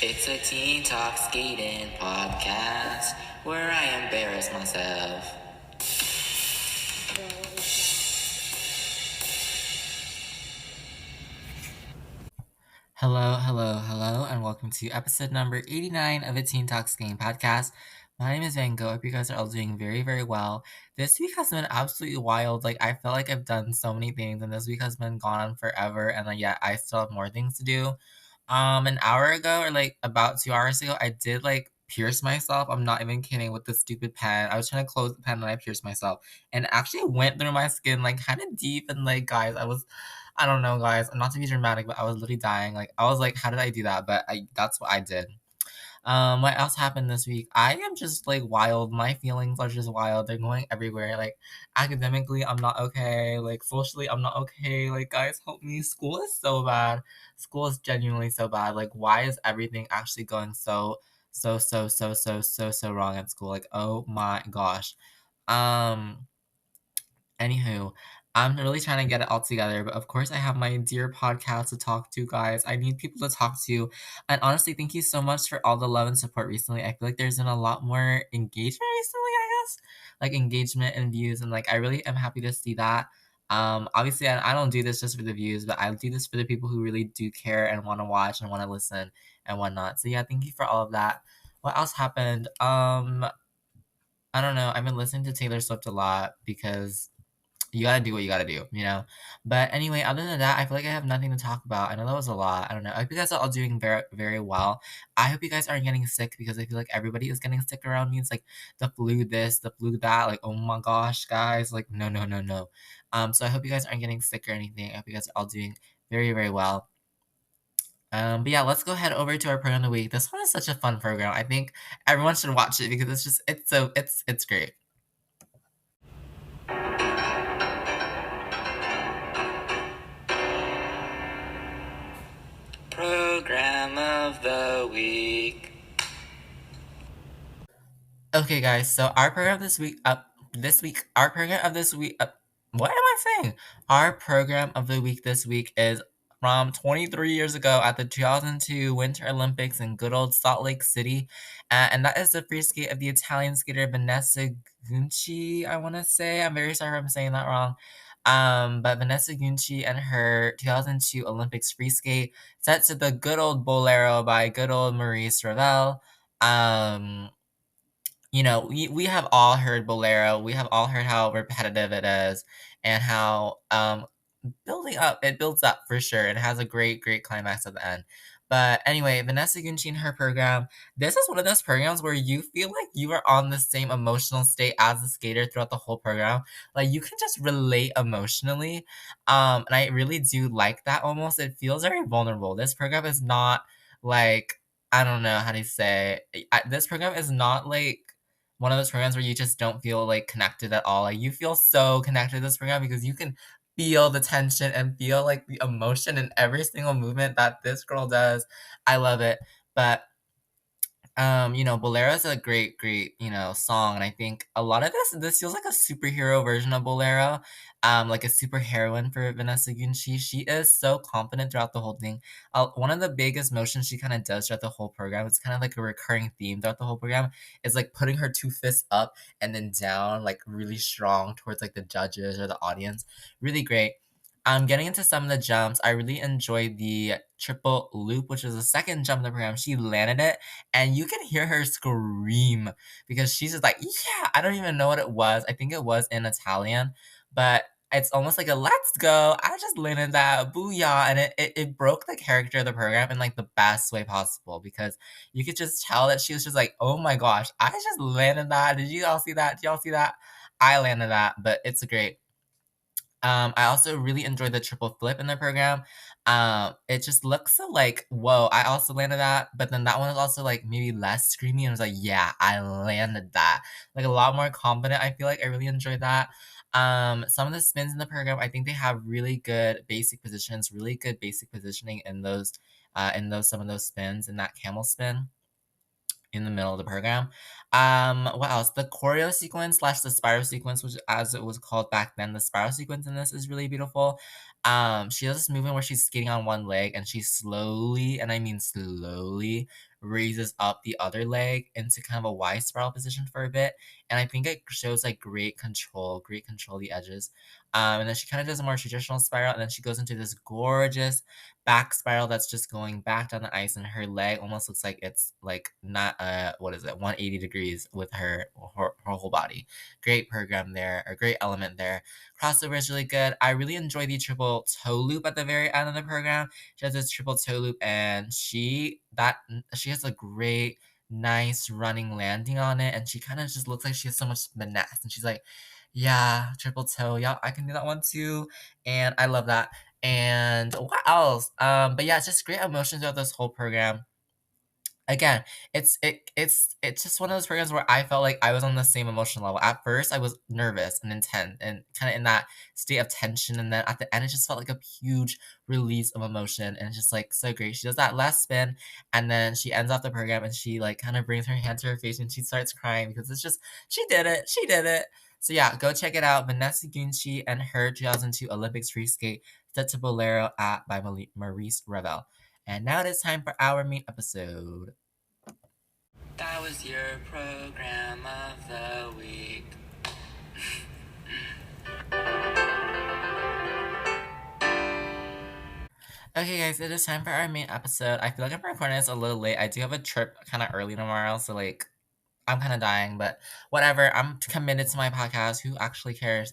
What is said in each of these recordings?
It's a teen talk skating podcast where I embarrass myself. Hello, and welcome to episode number 89 of the Teen Talk Skating podcast. My name is Van Gogh. I hope you guys are all doing very, very well. This week has been absolutely wild. Like, I feel like I've done so many things, and this week has been gone on forever, and yet I still have more things to do. An hour ago, or like about 2 hours ago, I did like pierce myself. I'm not even kidding with the stupid pen. I was trying to close the pen and I pierced myself, and it actually went through my skin like kind of deep. And like, guys, I don't know, guys. Not to be dramatic, but I was literally dying. Like, I was like, how did I do that? But that's what I did. What else happened this week? I am just like wild. My feelings are just wild. They're going everywhere. Like, academically, I'm not okay. Like, socially, I'm not okay. Like, guys, help me. School is so bad. School is genuinely so bad. Like, why is everything actually going so wrong at school? Like, oh my gosh. Um, Anywho, I'm really trying to get it all together, but of course, I have my dear podcast to talk to, guys. I need people to talk to. And honestly, thank you so much for all the love and support recently. I feel like there's been a lot more engagement recently, I guess. Like engagement and views, and like I really am happy to see that. Obviously, I don't do this just for the views, but I do this for the people who really do care and want to watch and want to listen and whatnot. So yeah, thank you for all of that. What else happened? I don't know. I've been listening to Taylor Swift a lot because you gotta do what you gotta do, you know? But anyway, other than that, I feel like I have nothing to talk about. I know that was a lot. I don't know. I hope you guys are all doing very, very well. I hope you guys aren't getting sick because I feel like everybody is getting sick around me. It's like the flu this, the flu that. Like, oh my gosh, guys. Like, no, no, no, no. So I hope you guys aren't getting sick or anything. I hope you guys are all doing very, very well. But yeah, let's go ahead over to our program of the week. This one is such a fun program. I think everyone should watch it because it's great. Program of the week. Okay, guys. So our program our program of this week. What am I saying? Our program of the week this week is from 23 years ago at the 2002 Winter Olympics in good old Salt Lake City, and that is the free skate of the Italian skater Vanessa Gucci. I want to say. I'm very sorry if I'm saying that wrong. But Vanessa Gucci and her 2002 Olympics free skate set to the good old Bolero by good old Maurice Ravel. Um, we have all heard Bolero. We have all heard how repetitive it is and how it builds up for sure. It has a great, great climax at the end. But anyway, Vanessa Gucci and her program, this is one of those programs where you feel like you are on the same emotional state as the skater throughout the whole program. Like you can just relate emotionally. And I really do like that almost. It feels very vulnerable. This program is not like I don't know how to say. This program is not like one of those programs where you just don't feel like connected at all. Like you feel so connected to this program because you can feel the tension and feel like the emotion in every single movement that this girl does. I love it. But Bolero is a great, great, song, and I think a lot of this feels like a superhero version of Bolero, like a superheroine for Vanessa Gucci. She is so confident throughout the whole thing. One of the biggest motions she kind of does throughout the whole program, it's kind of like a recurring theme throughout the whole program, is like putting her two fists up and then down, like really strong towards like the judges or the audience. Really great. Getting into some of the jumps, I really enjoyed the triple loop, which was the second jump in the program. She landed it and you can hear her scream because she's just like, yeah, I don't even know what it was. I think it was in Italian, but it's almost like a let's go. I just landed that booyah. And it broke the character of the program in like the best way possible because you could just tell that she was just like, oh my gosh, I just landed that. Did you all see that? Did y'all see that? I landed that, but it's great. I also really enjoyed the triple flip in the program. It just looks so like, whoa, I also landed that, but then that one was also like maybe less screamy and I was like, yeah, I landed that. Like a lot more confident. I feel like I really enjoyed that. Some of the spins in the program, I think they have really good basic positions, really good basic positioning in those some of those spins in that camel spin. in the middle of the program. What else? The choreo sequence slash the spiral sequence, which as it was called back then, the spiral sequence in this is really beautiful. She does this movement where she's skating on one leg and she slowly, and I mean slowly, raises up the other leg into kind of a Y spiral position for a bit. And I think it shows like great control of the edges. And then she kind of does a more traditional spiral, and then she goes into this gorgeous back spiral that's just going back down the ice, and her leg almost looks like it's like not what is it, 180 degrees with her whole body. Great program there, a great element there. Crossover is really good. I really enjoy the triple toe loop at the very end of the program. She has this triple toe loop, and she has a great nice running landing on it, and she kind of just looks like she has so much finesse, and she's like, yeah, triple toe, yeah, I can do that one too, and I love that. And what else? But yeah, it's just great emotions throughout this whole program. Again, it's just one of those programs where I felt like I was on the same emotional level. At first, I was nervous and intense and kind of in that state of tension, and then at the end, it just felt like a huge release of emotion, and it's just like so great. She does that last spin, and then she ends off the program, and she like kind of brings her hand to her face, and she starts crying because it's just she did it. So yeah, go check it out. Vanessa Gucci and her 2002 Olympics free skate set to Bolero at by Maurice Ravel. And now it is time for our main episode. That was your program of the week. Okay, guys, it is time for our main episode. I feel like I'm recording this a little late. I do have a trip kind of early tomorrow, so like I'm kind of dying, but whatever. I'm committed to my podcast. Who actually cares?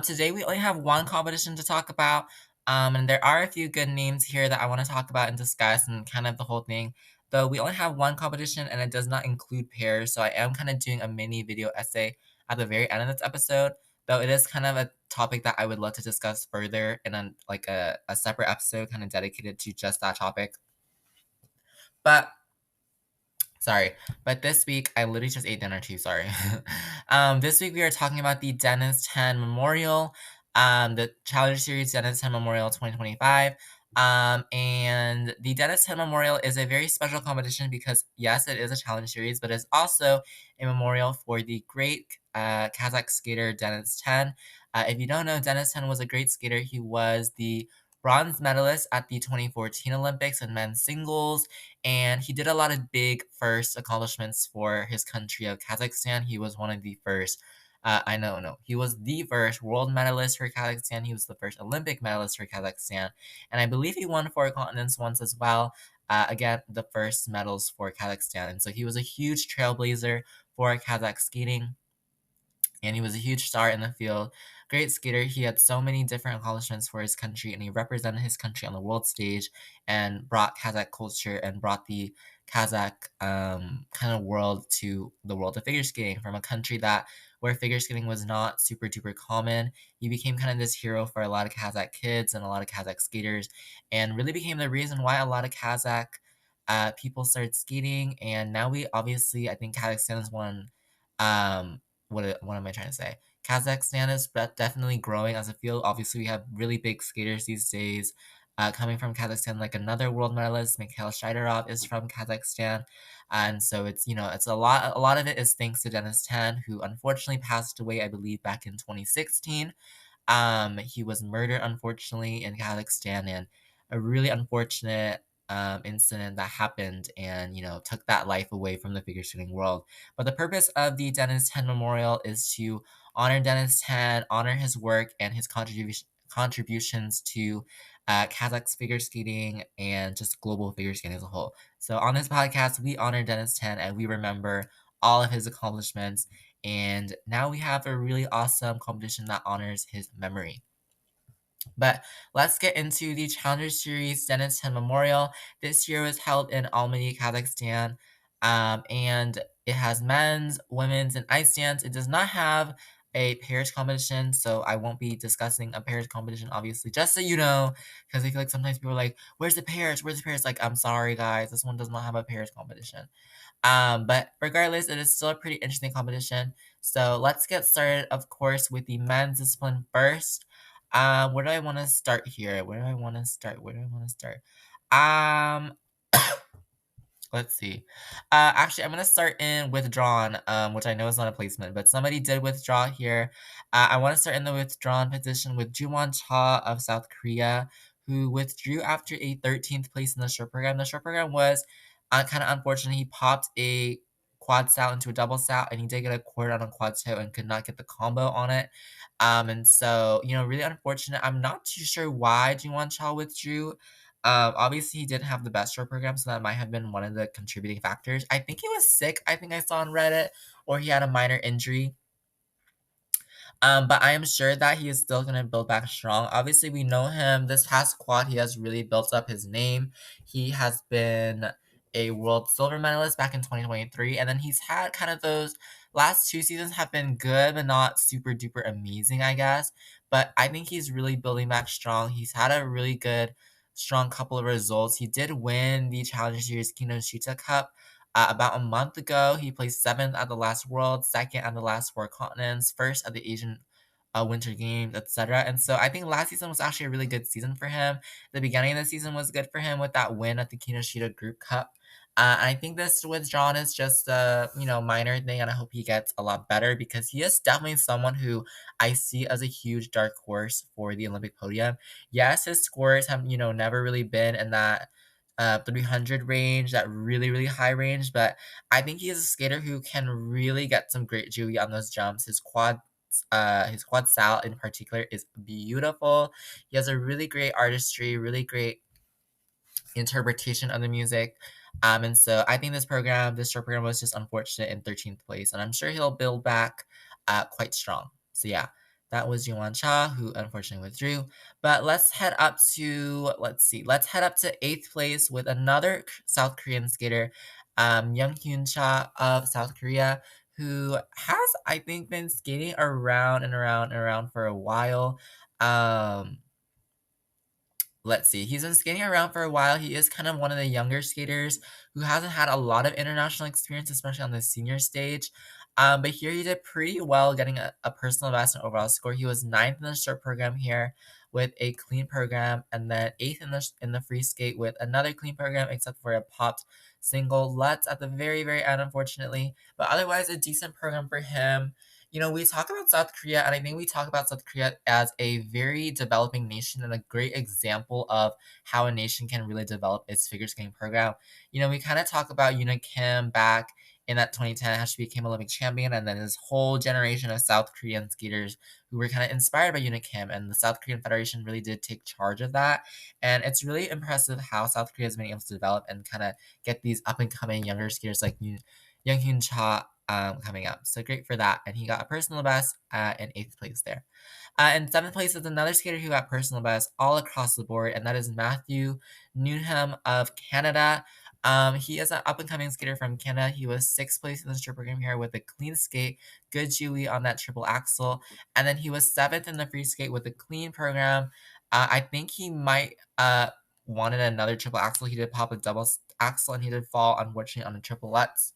Today we only have one competition to talk about. And there are a few good names here that I want to talk about and discuss and kind of the whole thing. Though we only have one competition and it does not include pairs, so I am kind of doing a mini video essay at the very end of this episode. Though it is kind of a topic that I would love to discuss further in a separate episode kind of dedicated to just that topic. But sorry, but this week I literally just ate dinner too. Sorry. This week we are talking about the Denis Ten Memorial, the Challenge Series Denis Ten Memorial 2025. And the Denis Ten Memorial is a very special competition because yes, it is a challenge series, but it's also a memorial for the great Kazakh skater Denis Ten. If you don't know, Denis Ten was a great skater. He was the bronze medalist at the 2014 Olympics in men's singles, and he did a lot of big first accomplishments for his country of Kazakhstan. He was one of the first. I know, no, he was the first world medalist for Kazakhstan. He was the first Olympic medalist for Kazakhstan, and I believe he won 4 continents once as well. Again, the first medals for Kazakhstan, and so he was a huge trailblazer for Kazakh skating, and he was a huge star in the field. Great skater. He had so many different accomplishments for his country, and he represented his country on the world stage and brought Kazakh culture and brought the Kazakh kind of world to the world of figure skating from a country that where figure skating was not super duper common. He became kind of this hero for a lot of Kazakh kids and a lot of Kazakh skaters, and really became the reason why a lot of Kazakh people started skating. And now we obviously, I think Kazakhstan is one. What am I trying to say? Kazakhstan is definitely growing as a field. Obviously, we have really big skaters these days. Coming from Kazakhstan, like another world medalist, Mikhail Shidorov, is from Kazakhstan, and so it's it's a lot. A lot of it is thanks to Denis Ten, who unfortunately passed away, I believe, back in 2016. He was murdered, unfortunately, in Kazakhstan, and a really unfortunate incident that happened and, took that life away from the figure skating world. But the purpose of the Denis Ten Memorial is to honor Denis Ten, honor his work and his contributions to Kazakh figure skating and just global figure skating as a whole. So on this podcast, we honor Denis Ten and we remember all of his accomplishments, and now we have a really awesome competition that honors his memory. But let's get into the Challenger Series Denis Ten Memorial. This year was held in Almaty, Kazakhstan, and it has men's, women's, and ice dance. It does not have a pairs competition, so I won't be discussing a pairs competition, obviously, just so you know, because I feel like sometimes people are like, "Where's the pairs? Where's the pairs?" Like, I'm sorry, guys, this one does not have a pairs competition. But regardless, it is still a pretty interesting competition. So let's get started, of course, with the men's discipline first. Where do I want to start here? Where do I want to start? Where do I want to start? Um, Let's see. Actually, I'm gonna start in withdrawn, which I know is not a placement, but somebody did withdraw here. I want to start in the withdrawn position with Juwon Cha of South Korea, who withdrew after a 13th place in the short program. The short program was kind of unfortunate. He popped a quad sal into a double sal, and he did get a quarter on a quad toe and could not get the combo on it. And so, really unfortunate. I'm not too sure why Juwon Cha withdrew. Obviously, he didn't have the best short program, so that might have been one of the contributing factors. I think he was sick, I think I saw on Reddit, or he had a minor injury. But I am sure that he is still gonna build back strong. Obviously, we know him. This past quad, he has really built up his name. He has been a world silver medalist back in 2023, and then he's had kind of those last 2 seasons have been good, but not super duper amazing, I guess. But I think he's really building back strong. He's had a really good, strong couple of results. He did win the Challenger Series Kinoshita Cup about a month ago. He placed seventh at the last World, second at the last four continents, first at the Asian Winter Games, etc. And so I think last season was actually a really good season for him. The beginning of the season was good for him with that win at the Kinoshita Group Cup. And I think this withdrawn is just a minor thing, and I hope he gets a lot better because he is definitely someone who I see as a huge dark horse for the Olympic podium. Yes, his scores have never really been in that 300 range, that really, really high range. But I think he is a skater who can really get some great jewelry on those jumps. His quad sal in particular is beautiful. He has a really great artistry, really great interpretation of the music. And so I think this short program was just unfortunate in 13th place, and I'm sure he'll build back quite strong. So yeah, that was Yuan Cha, who unfortunately withdrew. But let's head up to 8th place with another South Korean skater, Young Hyun Cha of South Korea, who has, I think, been skating around and around and around for a while. Um, Let's see. He's been skating around for a while. He is kind of one of the younger skaters who hasn't had a lot of international experience, especially on the senior stage. But here he did pretty well, getting a personal best and overall score. He was ninth in the short program here with a clean program, and then eighth in the free skate with another clean program, except for a popped single Lutz at the very, very end, unfortunately. But otherwise, a decent program for him. We talk about South Korea, and I think we talk about South Korea as a very developing nation and a great example of how a nation can really develop its figure skating program. We kind of talk about Yuna Kim back in that 2010, how she became Olympic champion, and then this whole generation of South Korean skaters who were kind of inspired by Yuna Kim, and the South Korean Federation really did take charge of that. And it's really impressive how South Korea has been able to develop and kind of get these up and coming younger skaters like Young Hyun Cha coming up. So great for that. And he got a personal best in 8th place there. In 7th place is another skater who got personal best all across the board, and that is Matthew Newnham of Canada. He is an up-and-coming skater from Canada. He was 6th place in the strip program here with a clean skate, good Jewy on that triple axel, and then he was 7th in the free skate with a clean program. I think he might wanted another triple axel. He did pop a double axel, and he did fall, unfortunately, on a triple Lutz.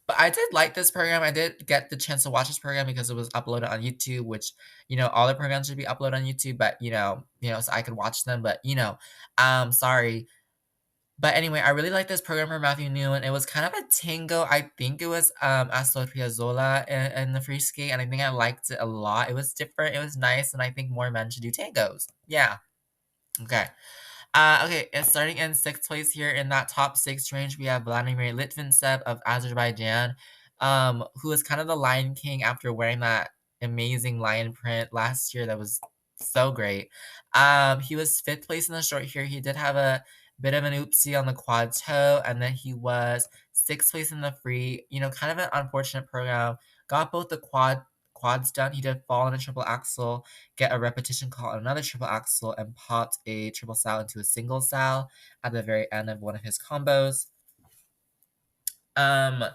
But I did like this program. I did get the chance to watch this program because it was uploaded on YouTube, which, all the programs should be uploaded on YouTube, but, so I could watch them, but, sorry. But anyway, I really like this program for Matthew Newman. It was kind of a tango. I think it was Astor Piazzolla in the free skate, and I think I liked it a lot. It was different. It was nice, and I think more men should do tangos. Yeah. Okay. Okay, and starting in 6th place here in that top 6 range, we have Vladimir Litvintsev of Azerbaijan, who is kind of the Lion King after wearing that amazing lion print last year that was so great. He was 5th place in the short here. He did have a bit of an oopsie on the quad toe, and then he was 6th place in the free. Kind of an unfortunate program. Got both the quads done. He did fall on a triple axel, get a repetition call on another triple axel, and popped a triple sal into a single sal at the very end of one of his combos. I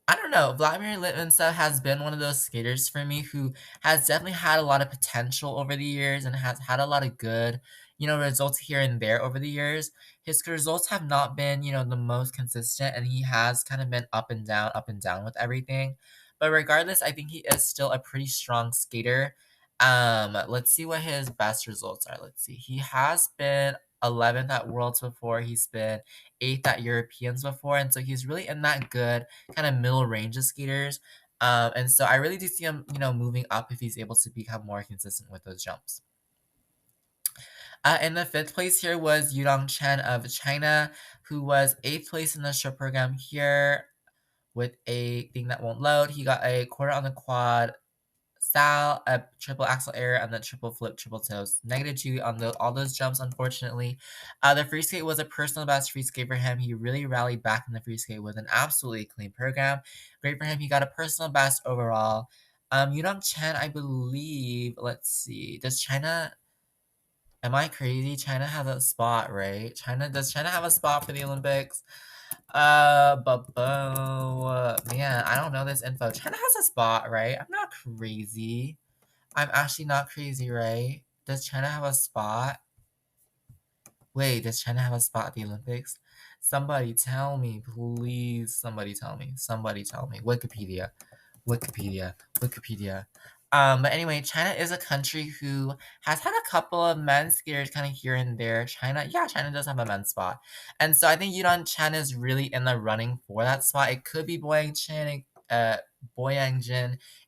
don't know. Vladimir Litvintsev has been one of those skaters for me who has definitely had a lot of potential over the years and has had a lot of good, results here and there over the years. His results have not been, the most consistent, and he has kind of been up and down with everything. But regardless, I think he is still a pretty strong skater. Let's see what his best results are. Let's see. He has been 11th at Worlds before. He's been 8th at Europeans before, and so he's really in that good kind of middle range of skaters. And so I really do see him, moving up if he's able to become more consistent with those jumps. In the 5th place here was Yudong Chen of China, who was 8th place in the short program here with a thing that won't load. He got a quarter on the quad, Sal, a triple axel air, and then triple flip, triple toes. -2 on all those jumps, unfortunately. The free skate was a personal best free skate for him. He really rallied back in the free skate with an absolutely clean program. Great for him. He got a personal best overall. Yudong Chen, I believe, let's see, does China, am I crazy? China has a spot, right? Does China have a spot for the Olympics? But man, I don't know this info. China has a spot, right? I'm not crazy. I'm actually not crazy, right? Does China have a spot? Wait, does China have a spot at the Olympics? Somebody tell me, please. Somebody tell me. Somebody tell me. Wikipedia. Wikipedia. Wikipedia. But anyway, China is a country who has had a couple of men's skaters kind of here and there. China does have a men's spot. And so I think Yudong Chen is really in the running for that spot. It could be Boyang Jin.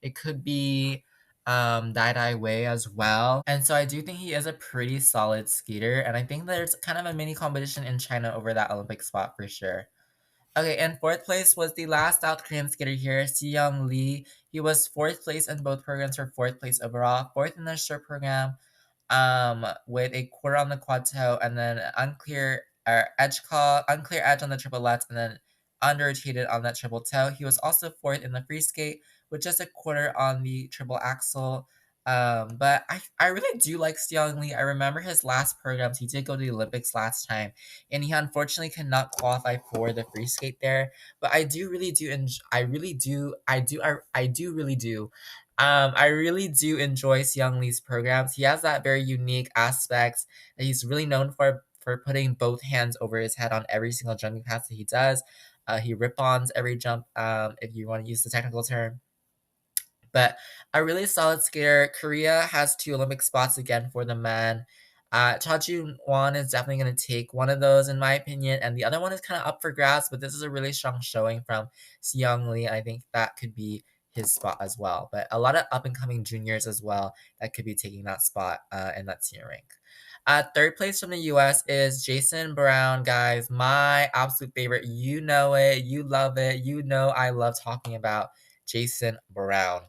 It could be Dai Dai Wei as well. And so I do think he is a pretty solid skater. And I think there's kind of a mini competition in China over that Olympic spot for sure. Okay, and 4th place was the last South Korean skater here, Seyoung Lee. He was 4th place in both programs for 4th place overall, 4th in the short program, with a quarter on the quad toe, and then unclear edge on the triple lutz, and then under-rotated on that triple toe. He was also 4th in the free skate with just a quarter on the triple axel. But I really do like Seyoung Lee. I remember his last programs. He did go to the Olympics last time, and he unfortunately cannot qualify for the free skate there. But I do really do I really do really do. I really do enjoy Seyoung Lee's programs. He has that very unique aspect that he's really known for putting both hands over his head on every single jumping pass that he does. He rip-ons every jump, if you want to use the technical term. But a really solid skater. Korea has 2 Olympic spots again for the men. Cha Jun-won is definitely going to take one of those, in my opinion, and the other one is kind of up for grabs, but this is a really strong showing from Seyoung Lee. I think that could be his spot as well. But a lot of up-and-coming juniors as well that could be taking that spot in that senior rank. 3rd place from the U.S. is Jason Brown, guys. My absolute favorite. You know it. You love it. You know I love talking about Jason Brown.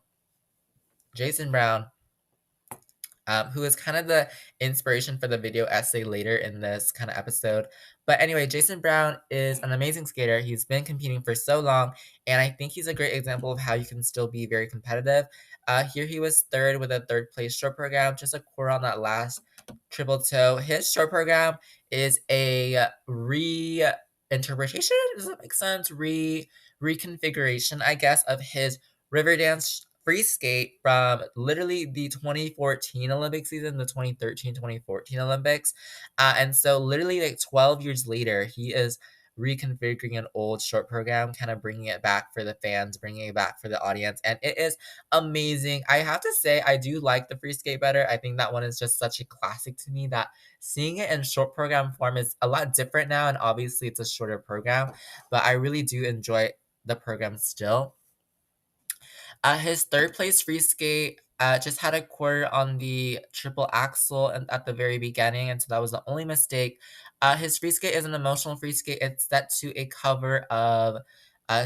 Jason Brown, who is kind of the inspiration for the video essay later in this kind of episode. But anyway, Jason Brown is an amazing skater. He's been competing for so long, and I think he's a great example of how you can still be very competitive. Here he was 3rd with a 3rd place short program, just a quarter on that last triple toe. His short program is a reinterpretation, does that make sense? Reconfiguration, I guess, of his Riverdance free skate from literally the 2014 Olympic season, the 2013-2014 Olympics. And so literally like 12 years later, he is reconfiguring an old short program, kind of bringing it back for the fans, bringing it back for the audience. And it is amazing. I have to say, I do like the free skate better. I think that one is just such a classic to me that seeing it in short program form is a lot different now. And obviously it's a shorter program, but I really do enjoy the program still. His 3rd place free skate just had a quarter on the triple axel at the very beginning, and so that was the only mistake. His free skate is an emotional free skate. It's set to a cover of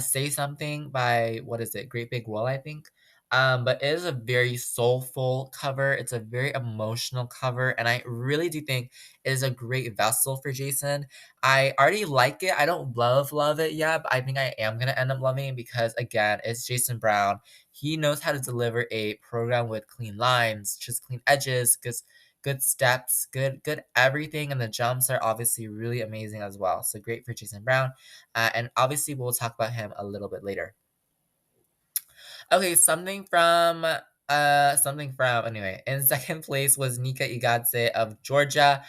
Say Something by, what is it, Great Big Wall, I think. But it is a very soulful cover. It's a very emotional cover, and I really do think it is a great vessel for Jason. I already like it. I don't love it yet, but I think I am gonna end up loving it because, again, it's Jason Brown. He knows how to deliver a program with clean lines, just clean edges, good steps, good everything, and the jumps are obviously really amazing as well. So great for Jason Brown, and obviously we'll talk about him a little bit later. Okay, anyway. In 2nd place was Nika Igadze of Georgia.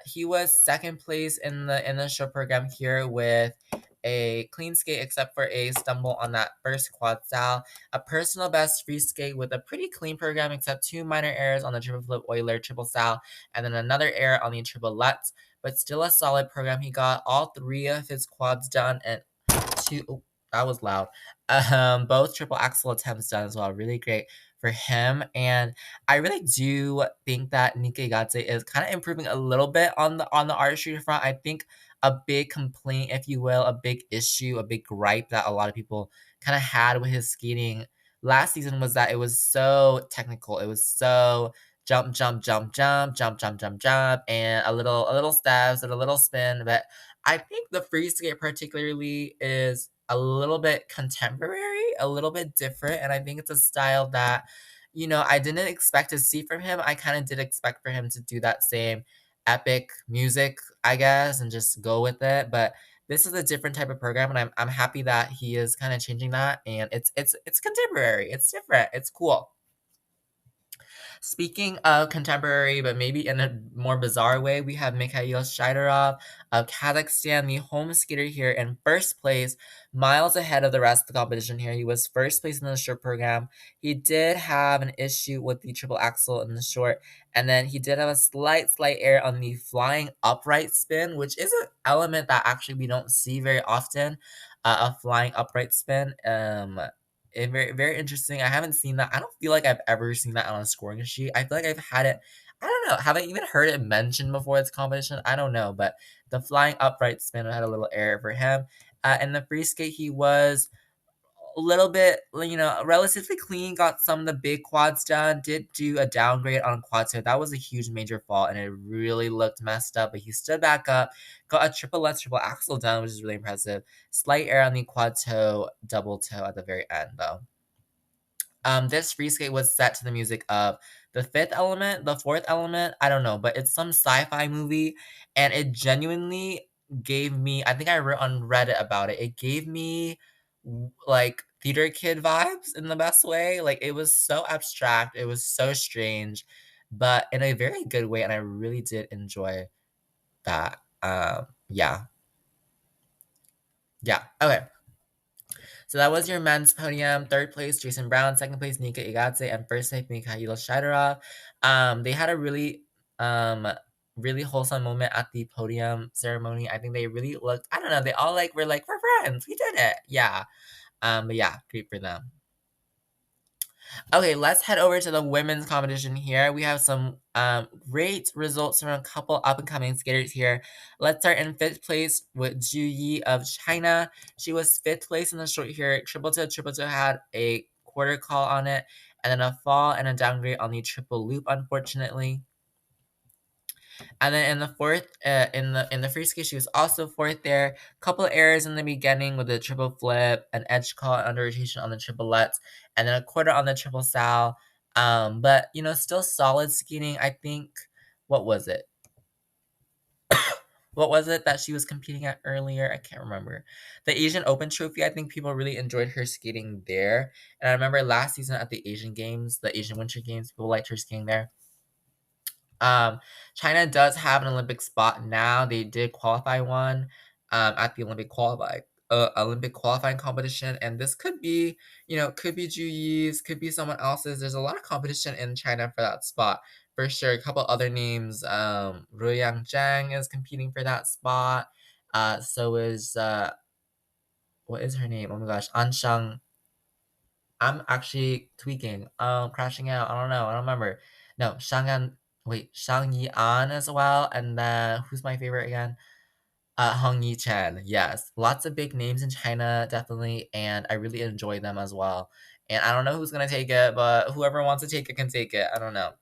He was 2nd place in the short program here with a clean skate except for a stumble on that first quad style, a personal best free skate with a pretty clean program except 2 minor errors on the triple flip Euler triple style, and then another error on the triple lutz, but still a solid program. He got all 3 of his quads done and 2 oh, that was loud. Both triple axel attempts done as well. Really great for him. And I really do think that Nikkei Gatse is kind of improving a little bit on the artistry front. I think a big complaint, if you will, a big issue, a big gripe that a lot of people kind of had with his skating last season was that it was so technical. It was so jump, jump, jump, jump, jump, jump, jump, jump, and a little steps and a little spin. But I think the free skate particularly is a little bit contemporary, a little bit different, and I think it's a style that, I didn't expect to see from him. I kind of did expect for him to do that same epic music, I guess, and just go with it. But this is a different type of program, and I'm happy that he is kind of changing that, and it's contemporary, it's different, it's cool. Speaking of contemporary, but maybe in a more bizarre way, we have Mikhail Shidorov of Kazakhstan, the home skater here in first place, miles ahead of the rest of the competition here. He was first place in the short program. He did have an issue with the triple axel in the short, and then he did have a slight error on the flying upright spin, which is an element that actually we don't see very often, a flying upright spin. Very, very interesting. I haven't seen that. I don't feel like I've ever seen that on a scoring sheet. I feel like I've had it. I don't know. Have I even heard it mentioned before its competition? I don't know. But the flying upright spin had a little error for him. And the free skate, he was a little bit, relatively clean. Got some of the big quads done. Did do a downgrade on quad toe. That was a huge major fault, and it really looked messed up. But he stood back up, got a triple lutz, triple axel done, which is really impressive. Slight error on the quad toe, double toe at the very end, though. This free skate was set to the music of The Fifth Element, The Fourth Element, I don't know, but it's some sci-fi movie, and it genuinely gave me, I think I wrote on Reddit about it, it gave me, like, theater kid vibes in the best way. Like, it was so abstract, it was so strange, but in a very good way, and I really did enjoy that. Yeah. Yeah, okay. So that was your men's podium. Third place, Jason Brown. Second place, Nika Igatse. And first place, Mikhail Shidorov. They had a really wholesome moment at the podium ceremony. I think they really looked, I don't know, they all were like, we're friends. We did it. Yeah. But yeah, great for them. Okay, let's head over to the women's competition here. We have some great results from a couple up-and-coming skaters here. Let's start in 5th place with Zhu Yi of China. She was 5th place in the short here. Triple toe had a quarter call on it, and then a fall and a downgrade on the triple loop, unfortunately. And then in the fourth, in the free skate, she was also fourth there. Couple of errors in the beginning with the triple flip, an edge call under rotation on the triple lutz, and then a quarter on the triple sal. But still solid skating. I think, what was it? What was it that she was competing at earlier? I can't remember. The Asian Open Trophy. I think people really enjoyed her skating there. And I remember last season at the Asian Games, the Asian Winter Games, people liked her skating there. China does have an Olympic spot now. They did qualify one at the Olympic qualifying competition, and this could be, could be Ju Yi's, could be someone else's. There's a lot of competition in China for that spot for sure. A couple other names, Ruyang Zhang is competing for that spot. So is what is her name? Oh my gosh, Anshang. I'm actually tweaking. Crashing out. I don't know. I don't remember. No, Shang Yi-an as well. And then who's my favorite again? Hong Yi-chen. Yes. Lots of big names in China, definitely, and I really enjoy them as well. And I don't know who's gonna take it, but whoever wants to take it can take it. I don't know.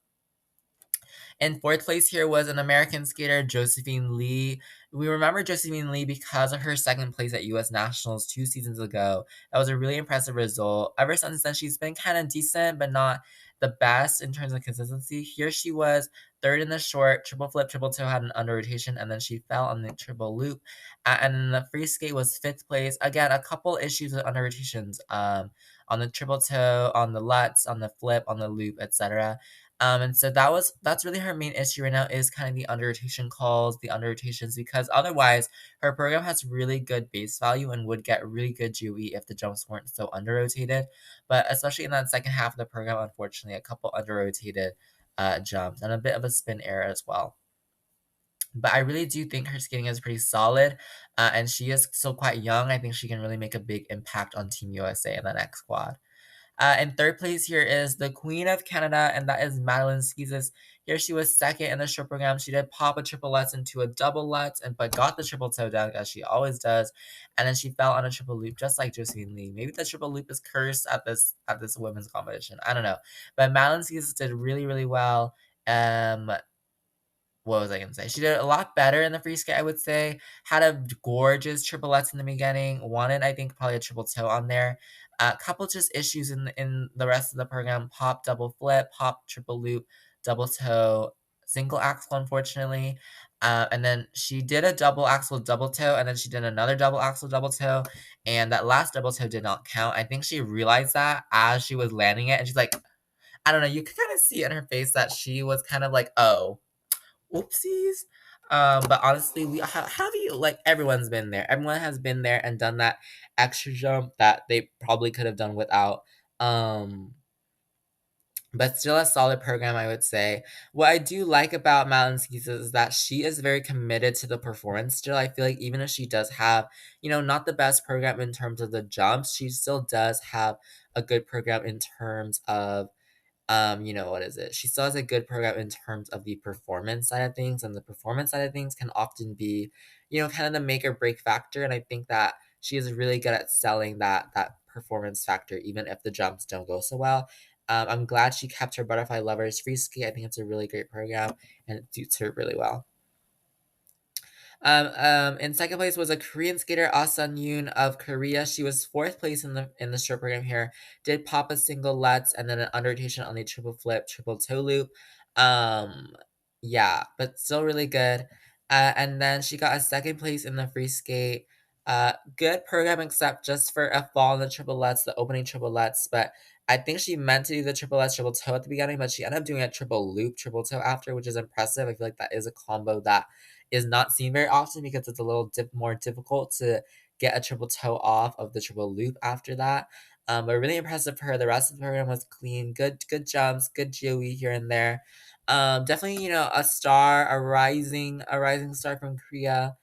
In fourth place here was an American skater, Josephine Lee. We remember Josephine Lee because of her second place at US Nationals 2 seasons ago. That was a really impressive result. Ever since then, she's been kind of decent, but not the best in terms of consistency. Here she was third in the short, triple flip, triple toe had an under rotation, and then she fell on the triple loop. And then the free skate was fifth place. Again, a couple issues with under rotations on the triple toe, on the lutz, on the flip, on the loop, etc. And so that's really her main issue right now is kind of the under rotation calls, the under rotations, because otherwise her program has really good base value and would get really good GOE if the jumps weren't so under rotated. But especially in that second half of the program, unfortunately, a couple under rotated jumps and a bit of a spin error as well. But I really do think her skating is pretty solid, and she is still quite young. I think she can really make a big impact on Team USA in the next squad. In third place here is the Queen of Canada, and that is Madeline Skeesis. Here she was second in the short program. She did pop a triple lutz into a double lutz, but got the triple toe down as she always does. And then she fell on a triple loop, just like Josephine Lee. Maybe the triple loop is cursed at this women's competition. I don't know, but Madeline Skeesis did really really well. What was I gonna say? She did a lot better in the free skate, I would say. Had a gorgeous triplets in the beginning. Wanted, I think, probably a triple toe on there. A couple just issues in the rest of the program. Pop, double flip, pop, triple loop, double toe, single axle, unfortunately. And then she did a double axle, double toe, and then she did another double axle, double toe. And that last double toe did not count. I think she realized that as she was landing it. And she's like, I don't know, you could kind of see in her face that she was kind of like, oh, oopsies. But honestly, we have you like everyone's been there. Everyone has been there and done that extra jump that they probably could have done without. Um, but still a solid program, I would say. What I do like about Mountain Skis is that she is very committed to the performance. Still, I feel like even if she does have, not the best program in terms of the jumps, she still does have a good program in terms of what is it? She still has a good program in terms of the performance side of things, and the performance side of things can often be, kind of the make or break factor. And I think that she is really good at selling that performance factor, even if the jumps don't go so well. I'm glad she kept her butterfly lovers free ski. I think it's a really great program, and it suits her really well. In second place was a Korean skater, Asan Yoon of Korea. She was fourth place in the short program here. Did pop a single lutz and then an under rotation on the triple flip, triple toe loop. Um, yeah, but still really good. And then she got a second place in the free skate. Good program except just for a fall in the triple lutz, the opening triple lutz. But I think she meant to do the triple lutz, triple toe at the beginning, but she ended up doing a triple loop, triple toe after, which is impressive. I feel like that is a combo that is not seen very often because it's a little more difficult to get a triple toe off of the triple loop after that. But really impressive for her. The rest of the program was clean, good jumps, good GOE here and there. Definitely, a star, a rising star from Korea.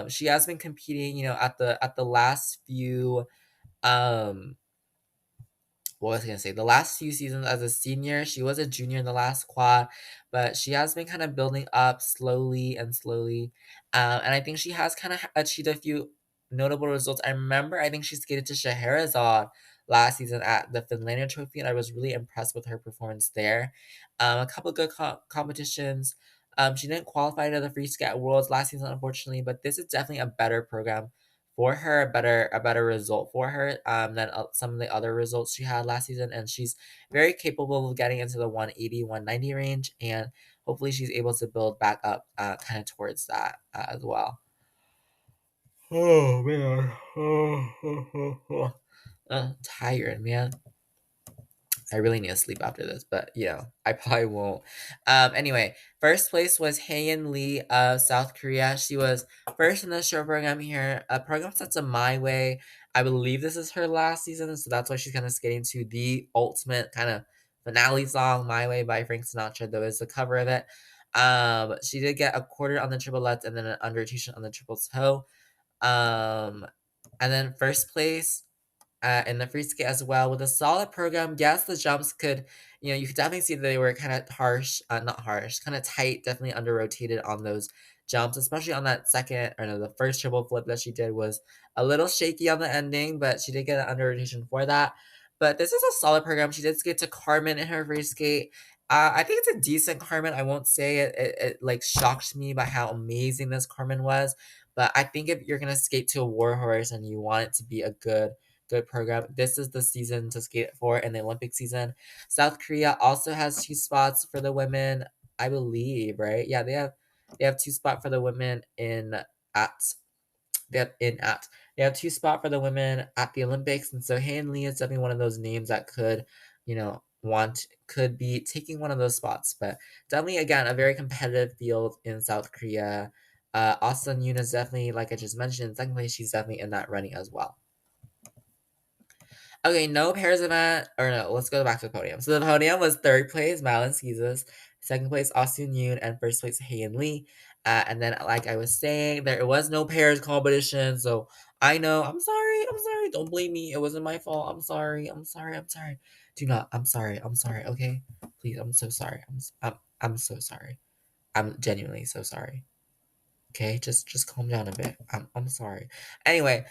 She has been competing, at the last few um what was I gonna say? The last few seasons as a senior, she was a junior in the last quad, but she has been kind of building up slowly and slowly. And I think she has kind of achieved a few notable results. I think she skated to Scheherazade last season at the Finlandia Trophy, and I was really impressed with her performance there. A couple good competitions. She didn't qualify to the free skate worlds last season, unfortunately, but this is definitely a better program for her, a better result for her than some of the other results she had last season. And she's very capable of getting into the 180, 190 range. And hopefully she's able to build back up kind of towards that as well. Oh, man. Tired, man. I really need to sleep after this, but I probably won't. Anyway, first place was Haein Lee of South Korea. She was first in the show program here. A program that's a My Way. I believe this is her last season, so that's why she's kind of skating to the ultimate kind of finale song, My Way by Frank Sinatra, though is the cover of it. She did get a quarter on the triple lutz and then an under rotation on the triple toe. And then first place in the free skate as well with a solid program. Yes, the jumps could, you could definitely see that they were kind of harsh, not harsh, kind of tight, definitely under rotated on those jumps, especially on that second or no, the first triple flip that she did was a little shaky on the ending, but she did get an under rotation for that. But this is a solid program. She did skate to Carmen in her free skate. I think it's a decent Carmen. I won't say it like shocked me by how amazing this Carmen was, but I think if you're gonna skate to a warhorse and you want it to be a good program. This is the season to skate for in the Olympic season. South Korea also has two spots for the women, I believe, right? Yeah, they have two spots for the women at they have two spots for the women at the Olympics, and so Han Lee is definitely one of those names that could, want could be taking one of those spots. But definitely, again, a very competitive field in South Korea. Austin Yoon is definitely, like I just mentioned, in second place. She's definitely in that running as well. Okay, no pairs event, or no, let's go back to the podium. So the podium was third place, Malin Caesars, second place, Austin Yoon, and first place, Hae Lee. And then, like I was saying, there was no pairs competition, so I know, I'm sorry, don't blame me, it wasn't my fault, I'm sorry. Do not, I'm sorry, okay? Please, I'm so sorry, I'm so sorry. I'm genuinely so sorry. Okay, just calm down a bit. I'm sorry. Anyway,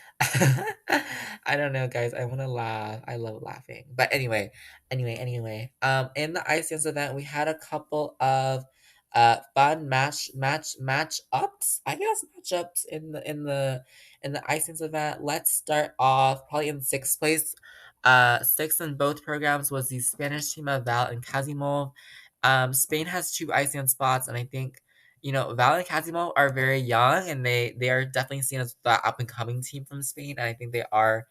I don't know, guys. I want to laugh. I love laughing. But anyway. In the ice dance event, we had a couple of fun match ups. I guess matchups in the ice dance event. Let's start off probably in sixth place. Sixth in both programs was the Spanish team of Val and Casimov. Spain has two ice dance spots, and I think Val and Casimo are very young, and they are definitely seen as the up and coming team from Spain. And I think they are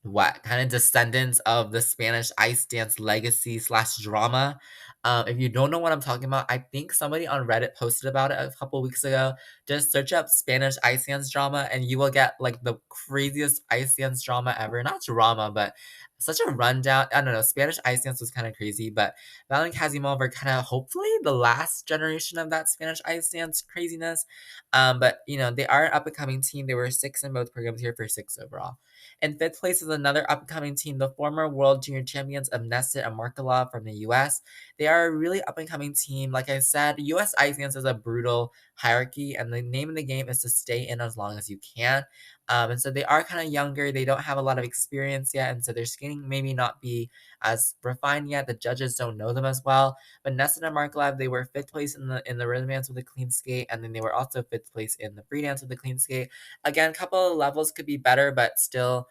what kind of descendants of the Spanish ice dance legacy slash drama. If you don't know what I'm talking about, I think somebody on Reddit posted about it a couple weeks ago. Just search up Spanish ice dance drama, and you will get like the craziest ice dance drama ever. Not drama, but such a rundown. I don't know. Spanish ice dance was kind of crazy, but Val and Casimov are kind of hopefully the last generation of that Spanish ice dance craziness. But they are an up and coming team. They were six in both programs, here for six overall. In fifth place is another upcoming team, the former World Junior Champions of Nestor and Markala from the US. They are a really up and coming team. Like I said, US Ice Dance is a brutal hierarchy, and the name of the game is to stay in as long as you can. And so they are kind of younger. They don't have a lot of experience yet, and so their skating maybe not be as refined yet. The judges don't know them as well. But Nestor and Markalev, they were fifth place in the rhythm dance with a clean skate, and then they were also fifth place in the free dance with a clean skate. Again, a couple of levels could be better, but still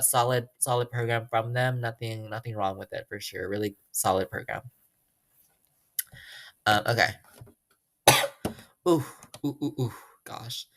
solid program from them. Nothing wrong with it for sure. Really solid program. Okay. Ooh, ooh, gosh.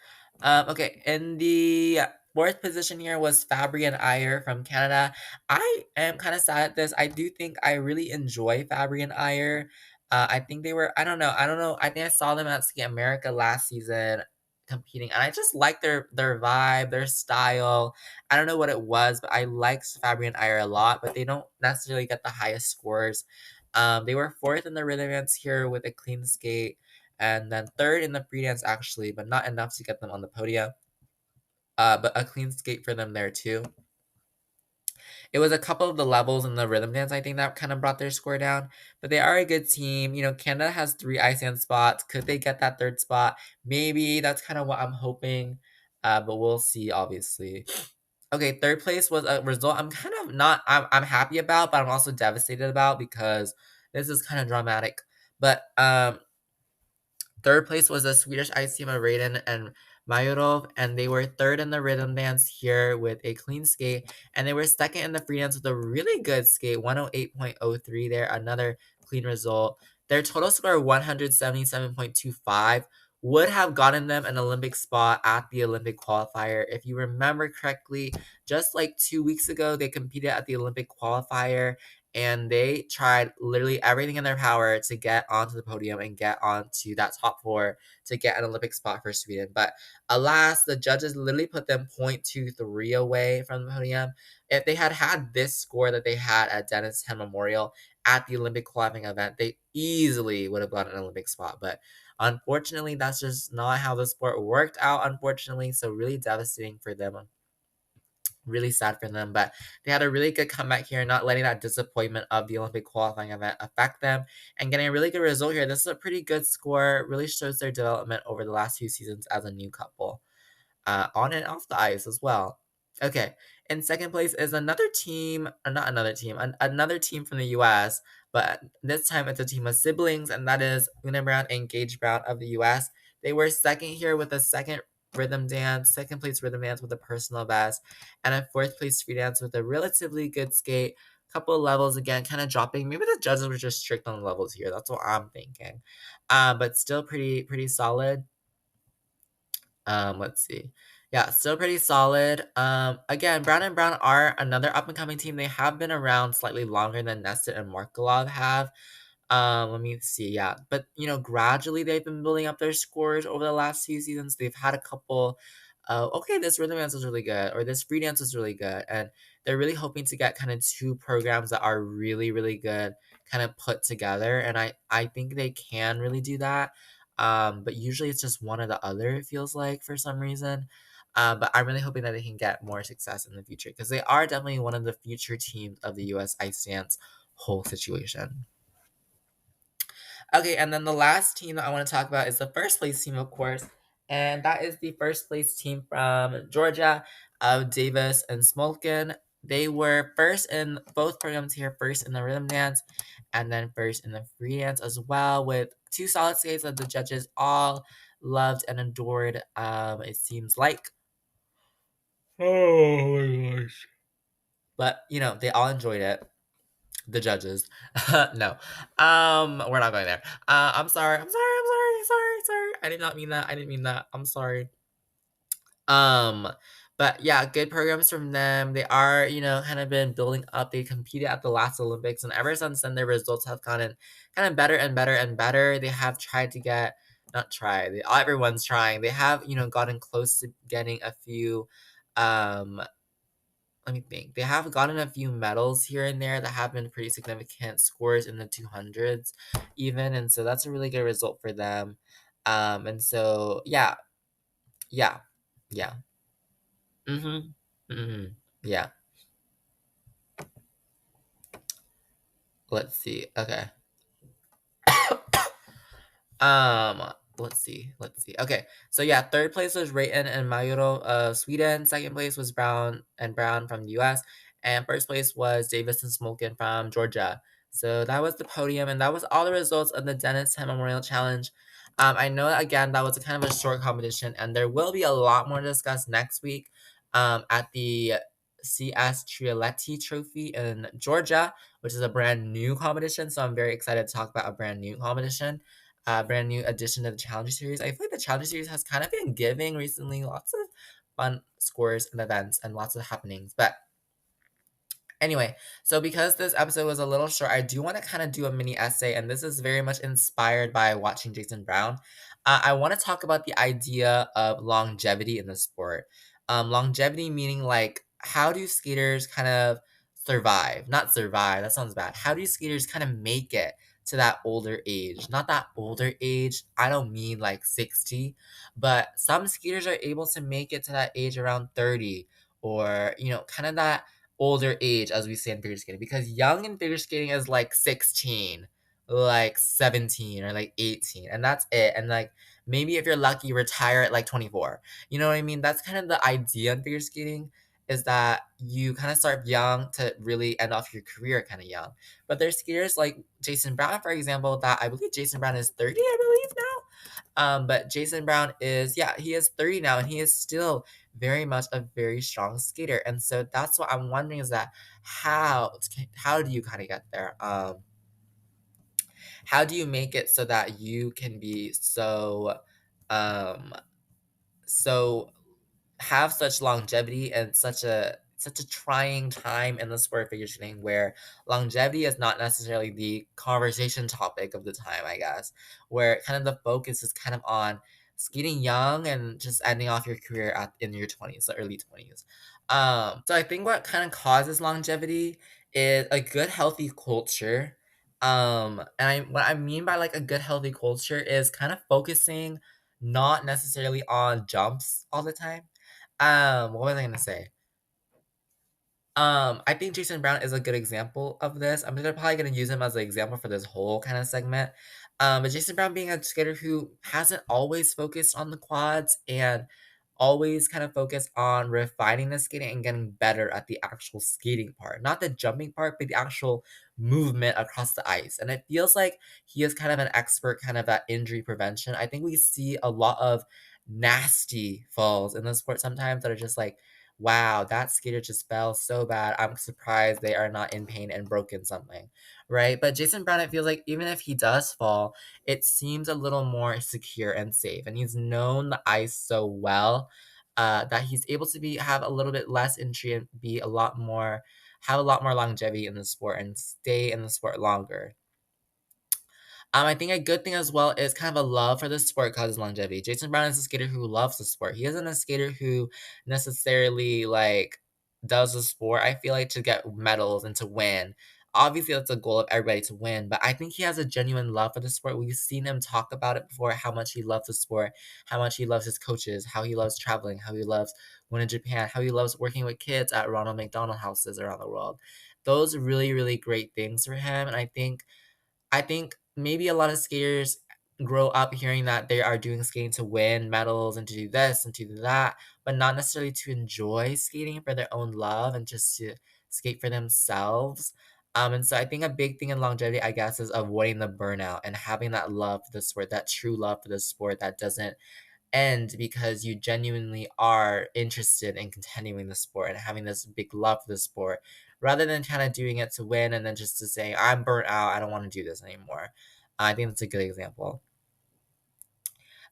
Okay, in the fourth position here was Fabry and Iyer from Canada. I am kind of sad at this. I do think I really enjoy Fabry and Iyer. I think they were, I don't know. I think I saw them at Ski America last season competing, and I just like their vibe, their style. I don't know what it was, but I liked Fabry and Iyer a lot, but they don't necessarily get the highest scores. They were fourth in the rhythm dance here with a clean skate, and then third in the free dance actually, but not enough to get them on the podium. But a clean skate for them there too. It was a couple of the levels in the rhythm dance, I think, that kind of brought their score down. But they are a good team. Canada has 3 ice dance spots. Could they get that third spot? Maybe. That's kind of what I'm hoping. But we'll see, obviously. Okay, third place was a result I'm kind of not I'm happy about, but I'm also devastated about because this is kind of dramatic. But third place was the Swedish ice team of Raiden and Mayurov, and they were third in the rhythm dance here with a clean skate, and they were second in the free dance with a really good skate, 108.03 there, another clean result. Their total score, 177.25, would have gotten them an Olympic spot at the Olympic qualifier. If you remember correctly, just like 2 weeks ago, they competed at the Olympic qualifier, and they tried literally everything in their power to get onto the podium and get onto that top four to get an Olympic spot for Sweden. But alas, the judges literally put them 0.23 away from the podium. If they had had this score that they had at Denis Ten Memorial at the Olympic qualifying event, they easily would have got an Olympic spot. But unfortunately, that's just not how the sport worked out, unfortunately. So really devastating for them. Really sad for them, but they had a really good comeback here, not letting that disappointment of the Olympic qualifying event affect them and getting a really good result here. This is a pretty good score, really shows their development over the last few seasons as a new couple, on and off the ice as well. Okay, in second place is another team, not another team, another team from the US, but this time it's a team of siblings, and that is Una Brown and Gage Brown of the US. They were second here with a second place rhythm dance with a personal best, and a fourth place free dance with a relatively good skate. Couple of levels again, kind of dropping. Maybe the judges were just strict on the levels here. That's what I'm thinking. But still pretty solid. Let's see. Yeah, still pretty solid. Again, Brown and Brown are another up and coming team. They have been around slightly longer than Nestor and Markelov have. Let me see. Yeah, but gradually they've been building up their scores over the last few seasons. They've had a couple. Okay, this rhythm dance is really good, or this free dance is really good, and they're really hoping to get kind of two programs that are really, really good, kind of put together. And I think they can really do that. But usually it's just one or the other. It feels like for some reason. But I'm really hoping that they can get more success in the future because they are definitely one of the future teams of the U.S. ice dance whole situation. Okay, and then the last team that I want to talk about is the first place team, of course, and that is the first place team from Georgia of Davis and Smolkin. They were first in both programs here, first in the rhythm dance, and then first in the free dance as well, with two solid skates that the judges all loved and adored. It seems like. Oh my gosh! But they all enjoyed it. The judges. No. We're not going there. I'm sorry. I'm sorry. I did not mean that. I didn't mean that. I'm sorry. Um, but yeah, good programs from them. They are, kind of been building up. They competed at the last Olympics, and ever since then, their results have gotten kind of better and better and better. They have tried to get, not try, everyone's trying. They have, gotten close to getting a few, um, let me think. They have gotten a few medals here and there that have been pretty significant scores in the 200s, even. And so that's a really good result for them. And so, yeah, yeah, yeah. Mm-hmm. Mm-hmm. Yeah. Let's see. Okay. Let's see. Okay, so yeah, third place was Rayton and Mayuro of Sweden. Second place was Brown from the US, and first place was Davis and Smolkin from Georgia. So that was the podium, and that was all the results of the Dennis Ten Memorial Challenge. I know that again that was a kind of a short competition, and there will be a lot more to discuss next week. At the CS Trialetti Trophy in Georgia, which is a brand new competition. So I'm very excited to talk about a brand new competition, brand new addition to the Challenger Series. I feel like the Challenger Series has kind of been giving recently lots of fun scores and events and lots of happenings. But anyway, so because this episode was a little short, I do want to kind of do a mini essay, and this is very much inspired by watching Jason Brown. I want to talk about the idea of longevity in the sport. Longevity meaning like how do skaters kind of survive? Not survive, that sounds bad. How do skaters kind of make it to that older age? Not that older age, I don't mean like 60, but some skaters are able to make it to that age around 30 or, kind of that older age as we say in figure skating because young in figure skating is like 16, like 17 or like 18 and that's it. And like maybe if you're lucky retire at like 24. You know what I mean? That's kind of the idea in figure skating, is that you kind of start young to really end off your career kind of young. But there's skaters like Jason Brown, for example, that I believe Jason Brown is 30, I believe now. But Jason Brown is, yeah, he is 30 now, and he is still very much a very strong skater. And so that's what I'm wondering, is that how do you kind of get there? How do you make it so that you can be um, so have such longevity and such a trying time in the sport of figure skating where longevity is not necessarily the conversation topic of the time, I guess, where kind of the focus is kind of on skating young and just ending off your career in your 20s, the early 20s. So I think what kind of causes longevity is a good healthy culture. And what I mean by like a good healthy culture is kind of focusing not necessarily on jumps all the time. What was I gonna say? I think Jason Brown is a good example of this. Probably gonna use him as an example for this whole kind of segment. But Jason Brown being a skater who hasn't always focused on the quads and always kind of focused on refining the skating and getting better at the actual skating part, not the jumping part, but the actual movement across the ice. And it feels like he is kind of an expert kind of at injury prevention. I think we see a lot of nasty falls in the sport sometimes that are just like, wow, that skater just fell so bad. I'm surprised they are not in pain and broken something, right? But Jason Brown, it feels like even if he does fall, it seems a little more secure and safe. And he's known the ice so well. that he's able to be have a little bit less injury and be a lot more have a lot more longevity in the sport and stay in the sport longer. I think a good thing as well is kind of a love for the sport causes longevity. Jason Brown is a skater who loves the sport. He isn't a skater who necessarily like does the sport, I feel like, to get medals and to win. Obviously, that's the goal of everybody to win, but I think he has a genuine love for the sport. We've seen him talk about it before, how much he loves the sport, how much he loves his coaches, how he loves traveling, how he loves going to Japan, how he loves working with kids at Ronald McDonald houses around the world. Those are really, really great things for him, and I think maybe a lot of skaters grow up hearing that they are doing skating to win medals and to do this and to do that, but not necessarily to enjoy skating for their own love and just to skate for themselves. And so I think a big thing in longevity, I guess, is avoiding the burnout and having that love for the sport, that true love for the sport that doesn't end because you genuinely are interested in continuing the sport and having this big love for the sport rather than kind of doing it to win and then just to say, I'm burnt out, I don't want to do this anymore. I think that's a good example.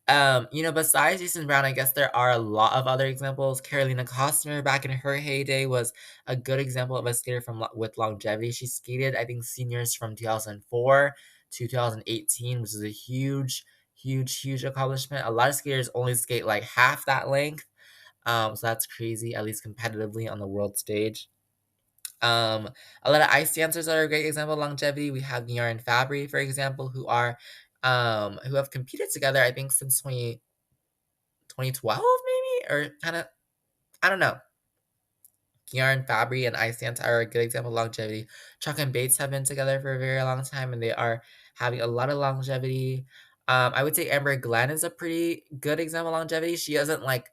Besides Jason Brown, I guess there are a lot of other examples. Carolina Costner, back in her heyday, was a good example of a skater with longevity. She skated, I think, seniors from 2004 to 2018, which is a huge, huge, huge accomplishment. A lot of skaters only skate like half that length, so that's crazy, at least competitively on the world stage. Um, a lot of ice dancers are a great example of longevity. We have Niar and Fabry, for example, who have competed together, I think, since 2012 maybe, or kind of, I don't know. Kiara Fabry and Ice Dance are a good example of longevity. Chuck and Bates have been together for a very long time, and they are having a lot of longevity. I would say Amber Glenn is a pretty good example of longevity. She isn't like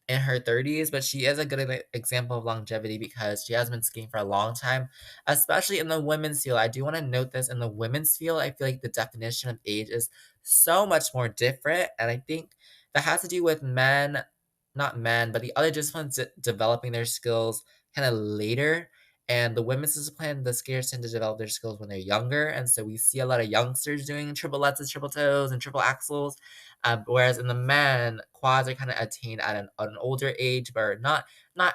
in her 30s, but she is a good example of longevity because she has been skiing for a long time, especially in the women's field. I do want to note this in the women's field, I feel like the definition of age is so much more different. And I think that has to do with men, not men, but the other disciplines developing their skills kind of later. And the women's discipline, the skaters tend to develop their skills when they're younger. And so we see a lot of youngsters doing triple lutzes, triple toes, and triple axels. Whereas in the men, quads are kind of attained at an older age, but not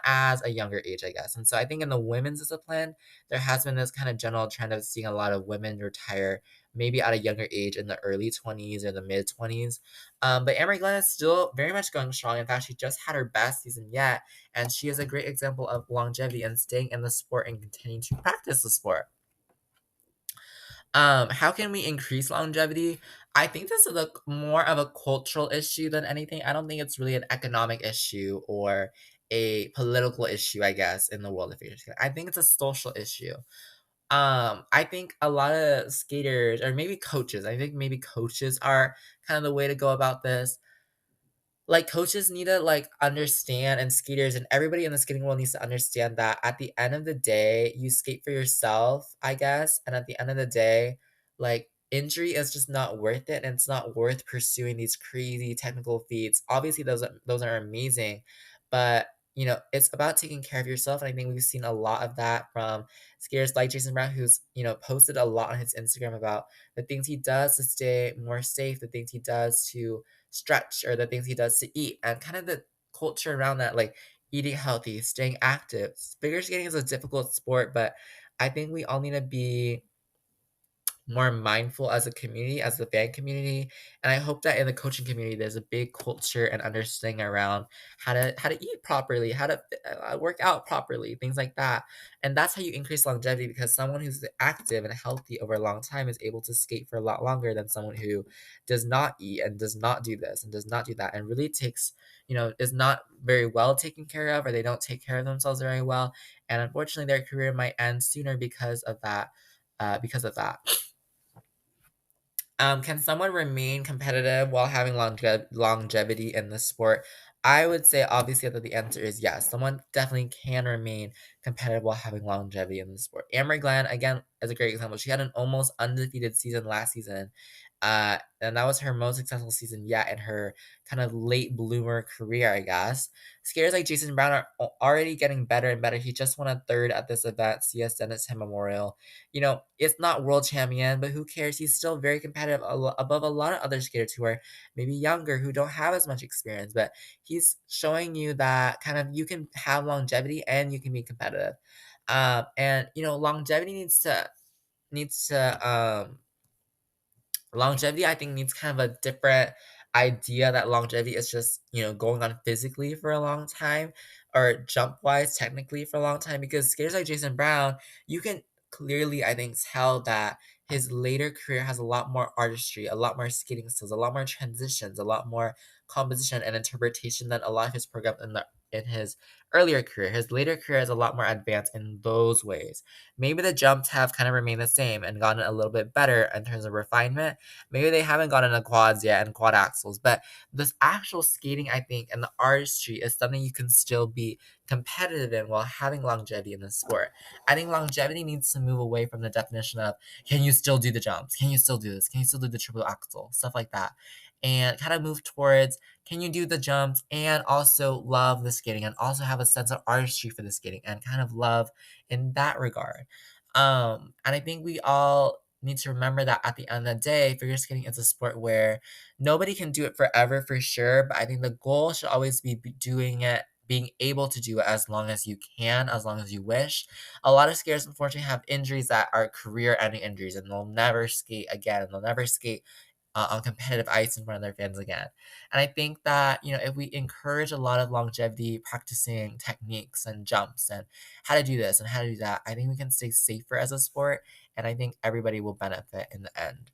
as a younger age, I guess. And so I think in the women's discipline, there has been this kind of general trend of seeing a lot of women retire maybe at a younger age in the early 20s or the mid 20s. But Amory Glenn is still very much going strong. In fact, she just had her best season yet, and she is a great example of longevity and staying in the sport and continuing to practice the sport. How can we increase longevity? I think this is more of a cultural issue than anything. I don't think it's really an economic issue or a political issue, I guess, in the world of figure skating. I think it's a social issue. I think a lot of skaters or maybe coaches, I think maybe coaches are kind of the way to go about this. Like, coaches need to, like, understand, and skaters and everybody in the skating world needs to understand that at the end of the day, you skate for yourself, I guess, and at the end of the day, like, injury is just not worth it, and it's not worth pursuing these crazy technical feats. Obviously, those are amazing, but, it's about taking care of yourself, and I think we've seen a lot of that from skaters like Jason Brown, who's, posted a lot on his Instagram about the things he does to stay more safe, the things he does to stretch or the things he does to eat and kind of the culture around that, like eating healthy, staying active. Figure skating is a difficult sport, but I think we all need to be more mindful as a community, as the fan community, and I hope that in the coaching community, there's a big culture and understanding around how to eat properly, how to work out properly, things like that, and that's how you increase longevity because someone who's active and healthy over a long time is able to skate for a lot longer than someone who does not eat and does not do this and does not do that and really takes is not very well taken care of or they don't take care of themselves very well, and unfortunately their career might end sooner because of that. Because of that. Can someone remain competitive while having longevity in the sport? I would say obviously that the answer is yes. Someone definitely can remain competitive while having longevity in the sport. Amory Glenn, again, is a great example. She had an almost undefeated season last season. And that was her most successful season yet in her kind of late bloomer career, I guess. Skaters like Jason Brown are already getting better and better. He just won a third at this event, CS Denis Ten Memorial. It's not world champion, but who cares? He's still very competitive above a lot of other skaters who are maybe younger, who don't have as much experience. But he's showing you that kind of you can have longevity and you can be competitive. And longevity needs to longevity, I think, needs kind of a different idea that longevity is just, going on physically for a long time or jump wise technically for a long time because skaters like Jason Brown, you can clearly, I think, tell that his later career has a lot more artistry, a lot more skating skills, a lot more transitions, a lot more composition and interpretation than a lot of his programs in his earlier career. His later career is a lot more advanced in those ways. Maybe the jumps have kind of remained the same and gotten a little bit better in terms of refinement. Maybe they haven't gotten the quads yet and quad axles, but this actual skating, I think, and the artistry is something you can still be competitive in while having longevity in the sport. I think longevity needs to move away from the definition of can you still do the jumps? Can you still do this? Can you still do the triple axle? Stuff like that. And kind of move towards can you do the jumps and also love the skating and also have a sense of artistry for the skating and kind of love in that regard. And I think we all need to remember that at the end of the day, figure skating is a sport where nobody can do it forever for sure, but I think the goal should always be doing it, being able to do it as long as you can, as long as you wish. A lot of skaters unfortunately have injuries that are career-ending injuries, and they'll never skate again, and they'll never skate on competitive ice in front of their fans again. And I think that, if we encourage a lot of longevity, practicing techniques and jumps and how to do this and how to do that, I think we can stay safer as a sport. And I think everybody will benefit in the end.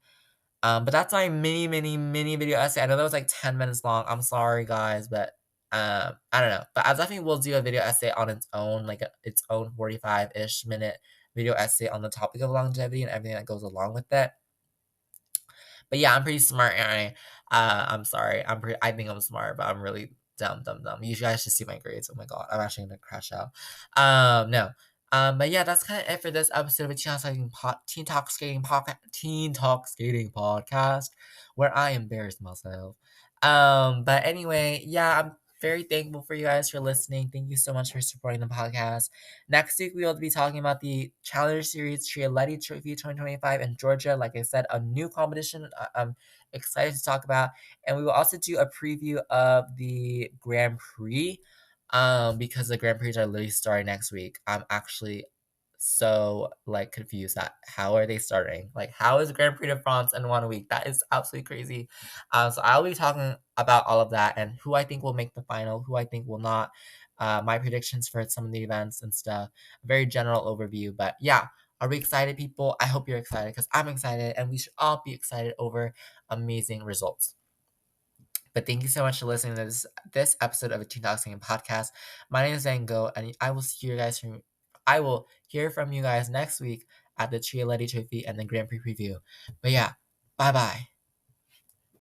But that's my mini, mini, mini video essay. I know that was like 10 minutes long. I'm sorry, guys, but I don't know. But I definitely will do a video essay on its own, like its own 45-ish minute video essay on the topic of longevity and everything that goes along with it. But yeah, I'm pretty smart, and I'm sorry. I think I'm smart, but I'm really dumb, dumb, dumb. You guys should see my grades. Oh my god, I'm actually gonna crash out. No. But yeah, that's kind of it for this episode of a Teen Talk Skating Podcast, where I embarrass myself. But anyway, yeah, I'm very thankful for you guys for listening. Thank you so much for supporting the podcast. Next week, we will be talking about the Challenger Series Trialetti Trophy 2025 in Georgia. Like I said, a new competition I'm excited to talk about. And we will also do a preview of the Grand Prix because the Grand Prix are literally starting next week. I'm actually so confused at how are they starting? Like how is Grand Prix de France in 1 week? That is absolutely crazy. So I'll be talking about all of that and who I think will make the final, who I think will not, my predictions for some of the events and stuff. A very general overview. But yeah, are we excited, people? I hope you're excited because I'm excited and we should all be excited over amazing results. But thank you so much for listening to this episode of a Teen Talk Singing podcast. My name is Zango, and I will hear from you guys next week at the Trialetti Trophy and the Grand Prix preview. But yeah, bye bye.